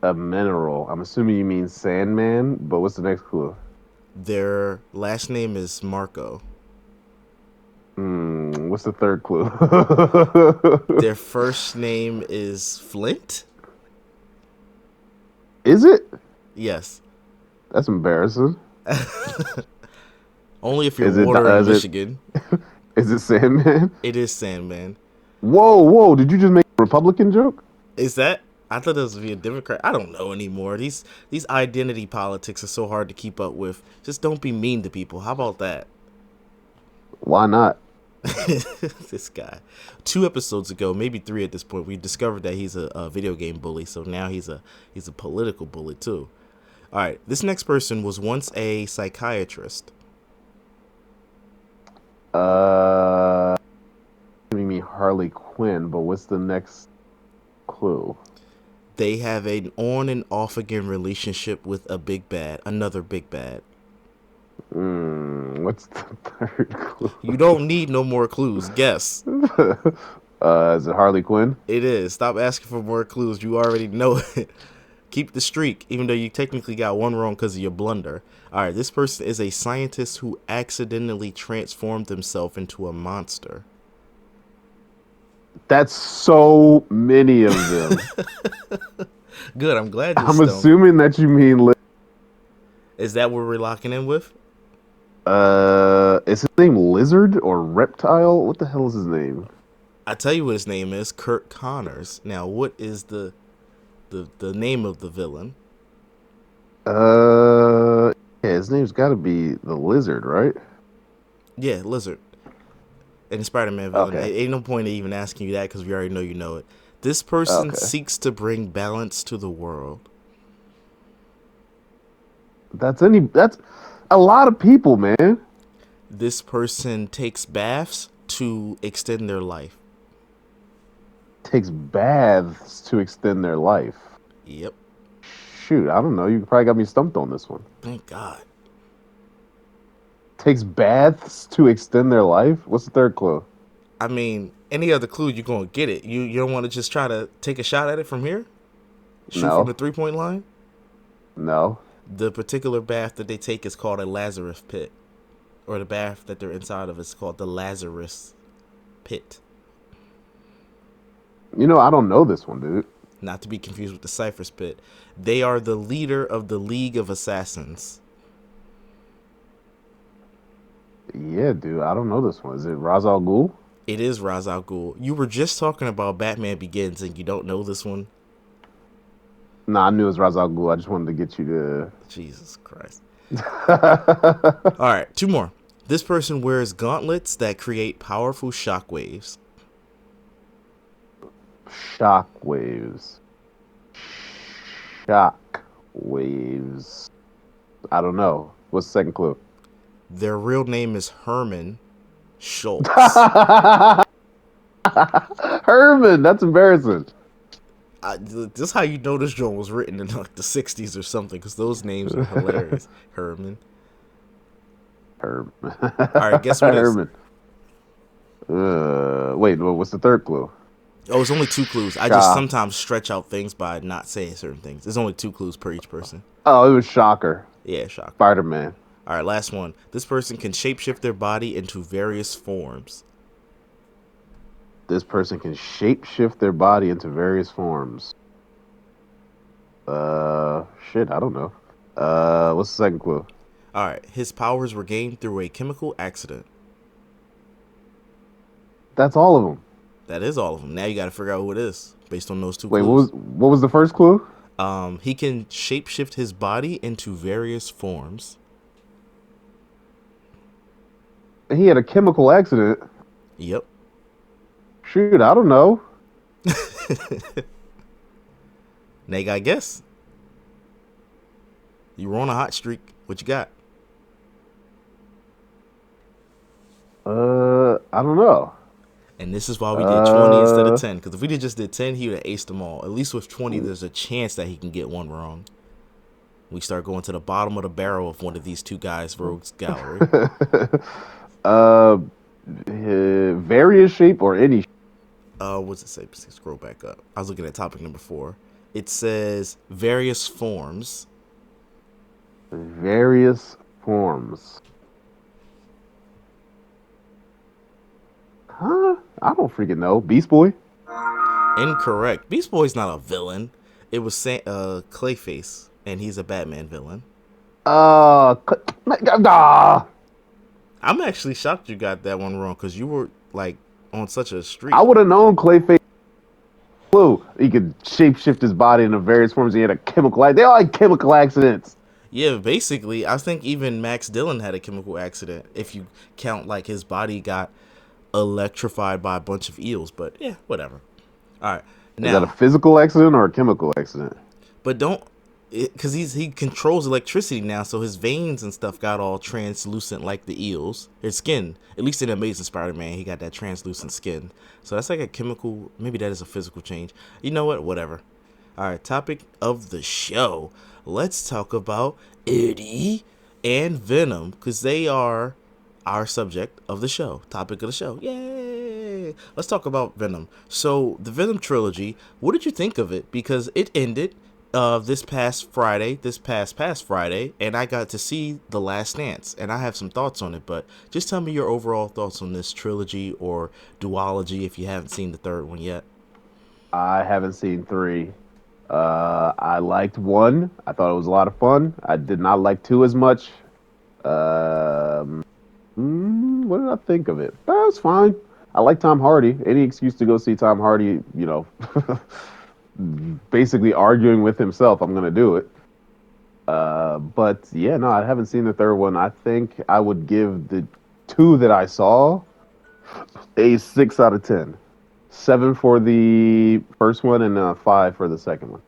A mineral. I'm assuming you mean Sandman, but what's the next clue? Their last name is Marco. What's the third clue? Their first name is Flint. Is it? Yes. That's embarrassing. Only if you're Is it watering Michigan. is it Sandman? It is Sandman. Whoa! Did you just make a Republican joke? Is that? I thought this would be a Democrat. I don't know anymore. These identity politics are so hard to keep up with. Just don't be mean to people. How about that? Why not? This guy. 2 episodes ago, maybe 3 at this point, we discovered that he's a video game bully. So now he's a political bully too. All right, this next person was once a psychiatrist. Giving me Harley Quinn, but what's the next clue? They have an on and off again relationship with another big bad. What's the third clue? You don't need no more clues. Guess. Is it Harley Quinn? It is. Stop asking for more clues. You already know it. Keep the streak, even though you technically got one wrong because of your blunder. All right, this person is a scientist who accidentally transformed himself into a monster. That's so many of them. Good, I'm glad you're I'm stoned. assuming that you mean... Is that what we're locking in with? Is his name Lizard or Reptile? What the hell is his name? I tell you what his name is, Kurt Connors. Now, what is the name of the villain? Yeah, his name's got to be the Lizard, right? Yeah, Lizard. And Spider-Man villain. Okay. Ain't no point in even asking you that because we already know you know it. This person seeks to bring balance to the world. That's a lot of people, man. This person takes baths to extend their life. Takes baths to extend their life. Yep. Shoot, I don't know. You probably got me stumped on this one. Thank God. Takes baths to extend their life? What's the third clue? I mean, any other clue, you're going to get it. You don't want to just try to take a shot at it from here? Shoot No. from the 3-point line? No. The particular bath that they take is called a Lazarus pit. Or the bath that they're inside of is called the Lazarus pit. You know, I don't know this one, dude. Not to be confused with the Cypher's pit. They are the leader of the League of Assassins. Yeah, dude, I don't know this one. Is it Ra's al Ghul? It is Ra's al Ghul. You were just talking about Batman Begins and you don't know this one? Nah, I knew it was Ra's al Ghul. I just wanted to get you to... Jesus Christ. All right, 2 more. This person wears gauntlets that create powerful shockwaves. Shockwaves. Shockwaves. I don't know. What's the second clue? Their real name is Herman Schultz. Herman, that's embarrassing. This is how you know this joint was written in like the 60s or something, because those names are hilarious. Herman. Herman. All right, guess what it is? Herman. Wait, what's the third clue? Oh, it's only 2 clues. I just sometimes stretch out things by not saying certain things. There's only 2 clues per each person. Oh, it was Shocker. Yeah, Shocker. Spider-Man. All right, last one. This person can shapeshift their body into various forms. This person can shapeshift their body into various forms. Shit, I don't know. What's the second clue? All right, his powers were gained through a chemical accident. That's all of them. That is all of them. Now you got to figure out who it is based on those 2 Wait, clues. what was the first clue? He can shapeshift his body into various forms. He had a chemical accident. Yep. Shoot, I don't know. Now you got to guess. You were on a hot streak. What you got? I don't know. And this is why we did 20 instead of 10. Because if we just did 10, he would have aced them all. At least with 20, there's a chance that he can get one wrong. We start going to the bottom of the barrel of one of these 2 guys' rogues gallery. Various shape or any shape? What's it say? Scroll back up. I was looking at topic number 4. It says various forms. Various forms. Huh? I don't freaking know. Beast Boy? Incorrect. Beast Boy's not a villain. It was Clayface, and he's a Batman villain. Ah. I'm actually shocked you got that one wrong because you were like on such a I streak. would have known Clayface flew. He could shapeshift his body into various forms. He had a chemical. They all had chemical accidents. Yeah, basically, I think even Max Dillon had a chemical accident. If you count like his body got electrified by a bunch of eels, but yeah, whatever. All right, Is that a now, physical accident or a chemical accident? but don't, because he controls electricity now, so his veins and stuff got all translucent like the eels. His skin, at least in Amazing Spider-Man, he got that translucent skin. So that's like a chemical. Maybe that is a physical change. You know what? Whatever. All right, topic of the show. Let's talk about Eddie and Venom because they are our subject of the show, topic of the show. Yay! Let's talk about Venom. So, the Venom trilogy, what did you think of it? Because it ended this past Friday, this past Friday, and I got to see The Last Dance, and I have some thoughts on it, but just tell me your overall thoughts on this trilogy or duology if you haven't seen the third one yet. I haven't seen three. I liked one. I thought it was a lot of fun. I did not like two as much. Um, what did I think of it? That was fine. I like Tom Hardy. Any excuse to go see Tom Hardy, basically arguing with himself, I'm gonna do it. But yeah, no, I haven't seen the third one. I think I would give the two that I saw a 6 out of 10. 7 for the first one and 5 for the second one.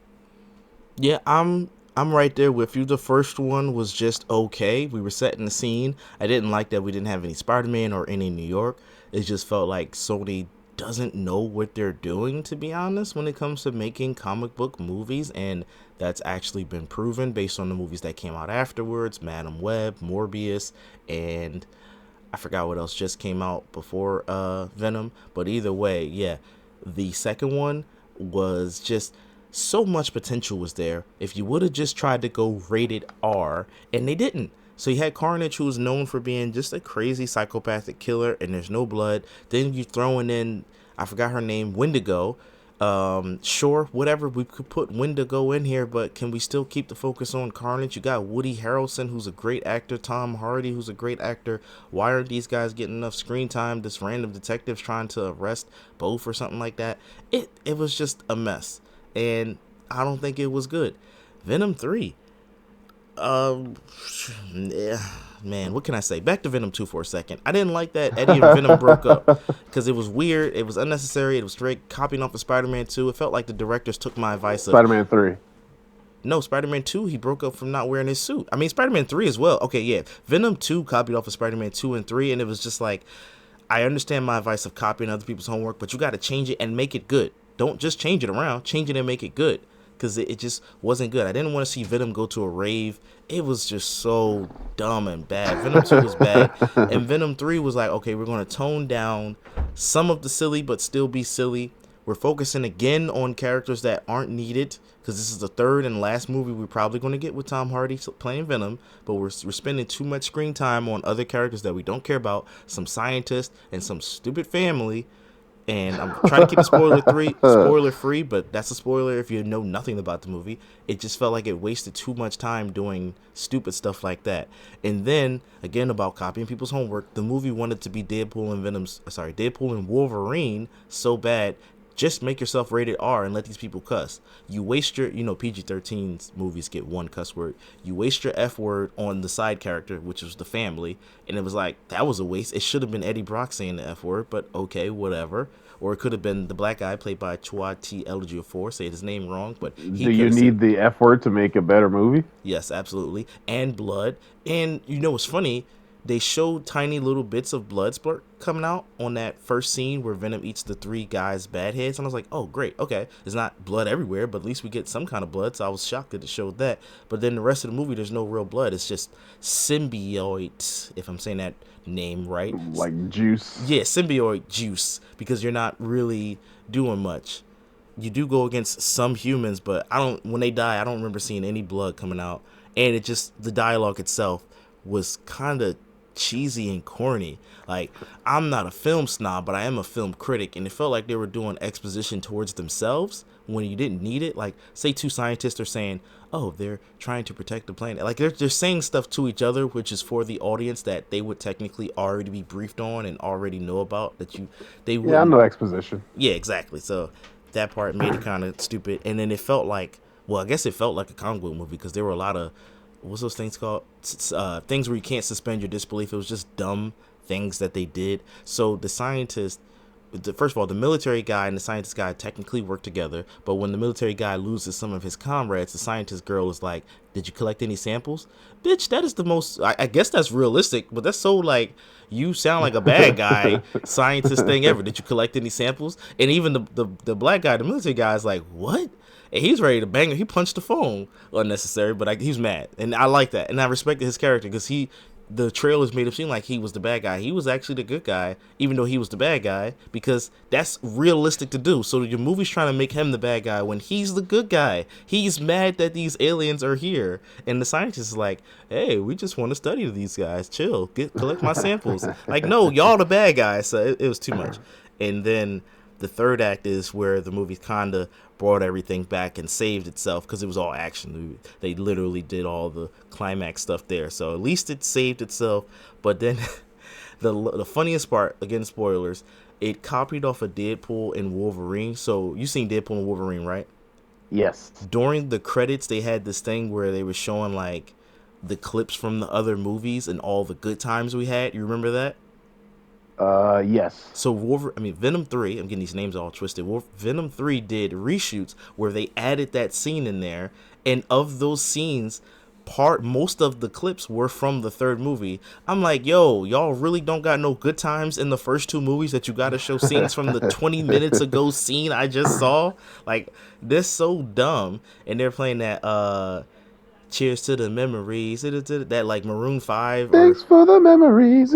Yeah, I'm right there with you. The first one was just okay. We were setting the scene. I didn't like that we didn't have any Spider-Man or any New York. It just felt like Sony doesn't know what they're doing, to be honest, when it comes to making comic book movies, and that's actually been proven based on the movies that came out afterwards, Madam Web, Morbius, and I forgot what else just came out before Venom. But either way, yeah, the second one was just so much potential was there. If you would have just tried to go rated R, and they didn't. So you had Carnage, who was known for being just a crazy psychopathic killer, and there's no blood. Then you throwing in, I forgot her name, Wendigo. Sure, whatever, we could put Wendigo in here, but can we still keep the focus on Carnage? You got Woody Harrelson, who's a great actor, Tom Hardy, who's a great actor. Why aren't these guys getting enough screen time? This random detective's trying to arrest both or something like that. It was just a mess, and I don't think it was good. Venom 3. Yeah, man, what can I say? Back to Venom 2 for a second. I didn't like that Eddie and Venom broke up because it was weird. It was unnecessary. It was straight copying off of Spider-Man 2. It felt like the directors took my advice of, Spider-Man 3. no, Spider-Man 2, he broke up from not wearing his suit. I mean, Spider-Man 3 as well. Okay, yeah. Venom 2 copied off of Spider-Man 2 and 3, and it was just like, I understand my advice of copying other people's homework, but you got to change it and make it good. Don't just change it around. Change it and make it good. Because it just wasn't good. I didn't want to see Venom go to a rave. It was just so dumb and bad. Venom 2 was bad. And Venom 3 was like, okay, we're going to tone down some of the silly, but still be silly. We're focusing again on characters that aren't needed. Because this is the third and last movie we're probably going to get with Tom Hardy playing Venom. But we're spending too much screen time on other characters that we don't care about. Some scientists and some stupid family. And I'm trying to keep it spoiler free, but that's a spoiler if you know nothing about the movie. It just felt like it wasted too much time doing stupid stuff like that. And then again about copying people's homework, the movie wanted to be Deadpool and Wolverine so bad. Just make yourself rated R and let these people cuss. You waste your, PG-13 movies get one cuss word. You waste your F word on the side character, which was the family, and it was like, that was a waste. It should have been Eddie Brock saying the F word, but okay, whatever. Or it could have been the black guy played by Chiwetel Ejiofor, say his name wrong, but he Do could you have said, need the F word to make a better movie? yes, absolutely, and blood. And what's funny? They showed tiny little bits of blood splurt coming out on that first scene where Venom eats the three guys' bad heads. And I was like, oh, great. Okay. It's not blood everywhere, but at least we get some kind of blood. So I was shocked that it showed that. But then the rest of the movie, there's no real blood. It's just symbiote, if I'm saying that name right. Like juice? Yeah, symbiote juice, because you're not really doing much. You do go against some humans, but when they die, I don't remember seeing any blood coming out. And the dialogue itself was kind of cheesy and corny. Like, I'm not a film snob, but I am a film critic, and it felt like they were doing exposition towards themselves when you didn't need it. Like, say two scientists are saying, oh, they're trying to protect the planet. Like, they're saying stuff to each other, which is for the audience that they would technically already be briefed on and already know about, that they Yeah, I wouldn't. know exposition. Yeah, exactly. So that part made it kind of stupid. And then it felt like, well, I guess it felt like a comic book movie because there were a lot of, what's those things called? Things where you can't suspend your disbelief. It was just dumb things that they did. So the scientist, first of all, the military guy and the scientist guy technically work together. But when the military guy loses some of his comrades, the scientist girl is like, did you collect any samples? Bitch, that is the most, I guess that's realistic, but that's so like, you sound like a bad guy scientist thing ever. Did you collect any samples? And even the black guy, the military guy, is like, what? And he's ready to bang her. He punched the phone unnecessary, but he's mad. And I like that. And I respected his character because the trailers made him seem like he was the bad guy. He was actually the good guy, even though he was the bad guy, because that's realistic to do. So your movie's trying to make him the bad guy when he's the good guy. He's mad that these aliens are here. And the scientist is like, hey, we just want to study these guys. Chill. Collect my samples. Like, no, y'all the bad guys. So it was too much. And then the third act is where the movie kind of brought everything back and saved itself because it was all action. They literally did all the climax stuff there. So at least it saved itself. But then the funniest part, again, spoilers, it copied off of Deadpool and Wolverine. So you seen Deadpool and Wolverine, right? Yes. During the credits, they had this thing where they were showing like the clips from the other movies and all the good times we had. You remember that? Yes. So Venom 3, I'm getting these names all twisted. Venom 3 did reshoots where they added that scene in there, and of those scenes, most of the clips were from the third movie. I'm like, yo, y'all really don't got no good times in the first two movies that you got to show scenes from the 20 minutes ago scene I just saw? Like, this so dumb. And they're playing that Cheers to the Memories, that like Maroon 5 Thanks for the memories.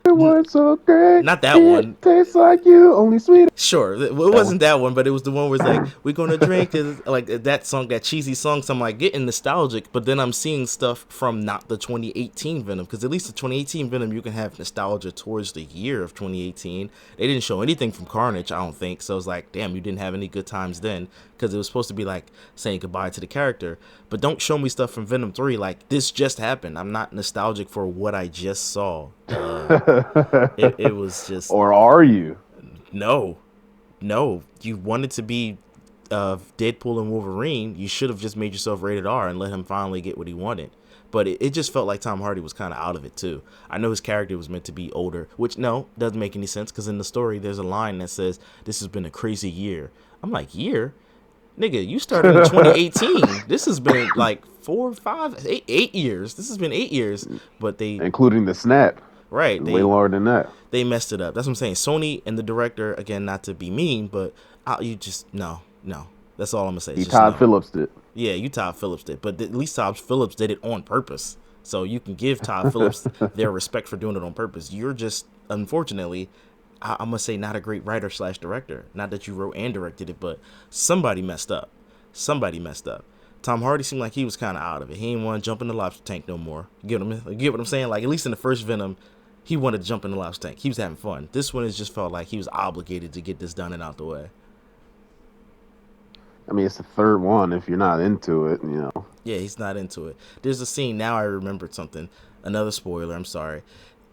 It was so great. Not that one. Tastes like you, only sweet. Sure, it wasn't that one, but it was the one where it's like, we're gonna drink, like that song, that cheesy song. So I'm like getting nostalgic, but then I'm seeing stuff from not the 2018 Venom, because at least the 2018 Venom you can have nostalgia towards the year of 2018. They didn't show anything from Carnage, I don't think. So it's like, damn, you didn't have any good times then, because it was supposed to be like saying goodbye to the character. But don't show me stuff from Venom 3 like this just happened. I'm not nostalgic for what I just saw. It was just. Or are you? No, you wanted to be Deadpool and Wolverine. You should have just made yourself rated R and let him finally get what he wanted. But it just felt like Tom Hardy was kind of out of it too. I know his character was meant to be older, which doesn't make any sense, because in the story there's a line that says, this has been a crazy year. I'm like, year? Nigga, you started in 2018. This has been like 4, 5, 8 years. This has been 8 years. But including the snap. Right. Way lower than that. They messed it up. That's what I'm saying. Sony and the director, again, not to be mean, but you just, no. That's all I'm going to say. You Todd Phillips did. Yeah, you Todd Phillips did. But at least Todd Phillips did it on purpose. So you can give Todd Phillips their respect for doing it on purpose. You're just, unfortunately, I'm going to say not a great writer / director. Not that you wrote and directed it, but somebody messed up. Tom Hardy seemed like he was kind of out of it. He didn't want to jump in the lobster tank no more. You get what I'm saying? Like, at least in the first Venom, he wanted to jump in the lobster tank. He was having fun. This one, it just felt like he was obligated to get this done and out the way. I mean, it's the third one. If you're not into it, Yeah, he's not into it. There's a scene, now I remembered something. Another spoiler, I'm sorry.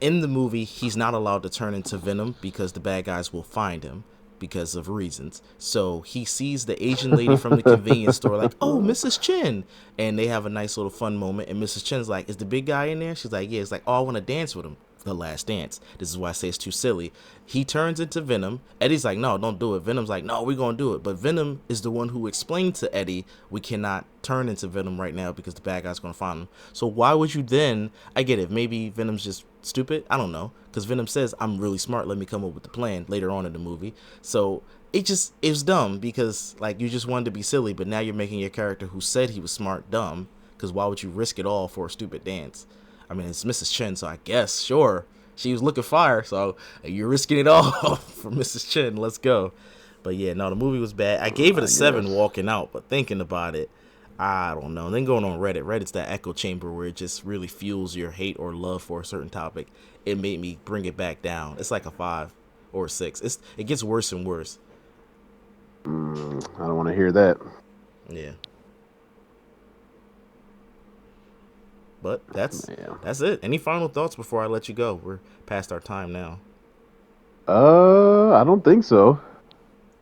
In the movie, he's not allowed to turn into Venom because the bad guys will find him because of reasons. So he sees the Asian lady from the convenience store like, oh, Mrs. Chen. And they have a nice little fun moment. And Mrs. Chen's like, is the big guy in there? She's like, yeah. It's like, oh, I want to dance with him. The last dance. This is why I say it's too silly. He turns into Venom. Eddie's like, no, don't do it. Venom's like, no, we're going to do it. But Venom is the one who explained to Eddie, we cannot turn into Venom right now because the bad guy's going to find him. So why would you then, I get it, maybe Venom's just stupid. I don't know. Because Venom says, I'm really smart. Let me come up with the plan later on in the movie. So it was dumb because like you just wanted to be silly, but now you're making your character who said he was smart dumb. Because why would you risk it all for a stupid dance? I mean, it's Mrs. Chen, so I guess, sure. She was looking fire, so you're risking it all for Mrs. Chen. Let's go. But yeah, no, the movie was bad. I gave it a 7 walking out, but thinking about it, I don't know. And then going on Reddit. Reddit's that echo chamber where it just really fuels your hate or love for a certain topic. It made me bring it back down. It's like a 5 or a 6. It gets worse and worse. I don't want to hear that. Yeah. But that's Yeah. it. Any final thoughts before I let you go? We're past our time now. I don't think so.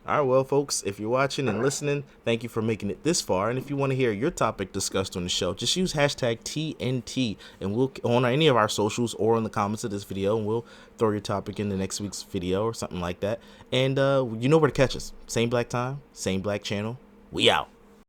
All right, well, folks, if you're watching and listening, thank you for making it this far. And if you want to hear your topic discussed on the show, just use hashtag TNT, and we'll on any of our socials or in the comments of this video, and we'll throw your topic in the next week's video or something like that. And you know where to catch us. Same black time, same black channel. We out.